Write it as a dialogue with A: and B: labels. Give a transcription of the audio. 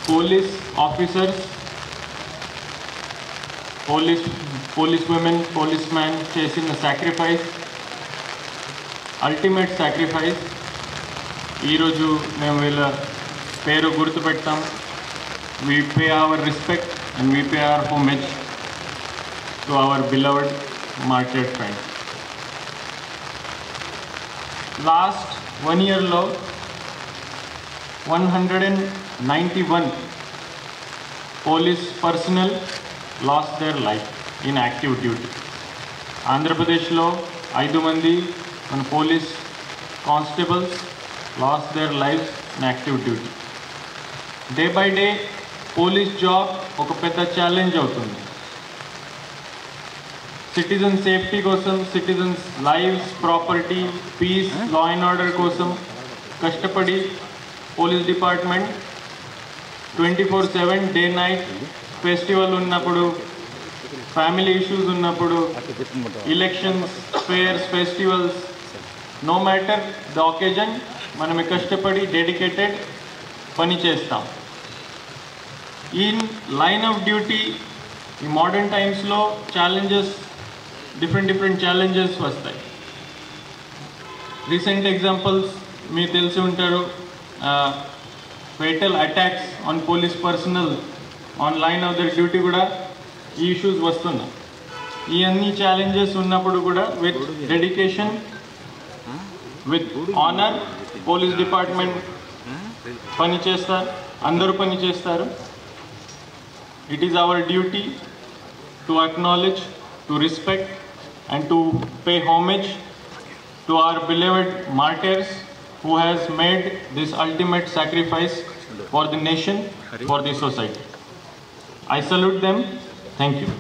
A: police officers, police women, policemen చేసిన sacrifice, ultimate sacrifice. ఈరోజు మేము వీళ్ళ పేరు గుర్తుపెడతాం. We pay our respect and we pay our homage to our beloved martyred friends. Last 1 year lo 191 police personnel lost their life in active duty. Andhra Pradesh lo 5 mandi మన police constables lost their lives in active duty. Day by day police job ఒక పెద్ద challenge అవుతుంది. Citizen safety కోసం, citizens lives, property, peace, law and order కోసం కష్టపడి police department 24/7 day night, festival ఉన్నప్పుడు, family issues ఉన్నప్పుడు, elections, fairs, festivals, no matter the occasion మనం కష్టపడి డెడికేటెడ్ పని చేస్తాం. ఈ లైన్ ఆఫ్ డ్యూటీ ఈ మోడర్న్ టైమ్స్లో ఛాలెంజెస్, డిఫరెంట్ ఛాలెంజెస్ వస్తాయి. రీసెంట్ ఎగ్జాంపుల్స్ మీకు తెలిసి ఉంటారు. Fatal attacks on police personnel on line of their duty కూడా ఈ ఇష్యూస్ వస్తున్నాయి. ఈ అన్ని ఛాలెంజెస్ ఉన్నప్పుడు కూడా with dedication, with honour police department పని చేస్తారు, అందరూ పని చేస్తారు. It is our duty to acknowledge, to respect and to pay homage to our beloved martyrs who has made this ultimate sacrifice for the nation, for the society. I salute them. Thank you.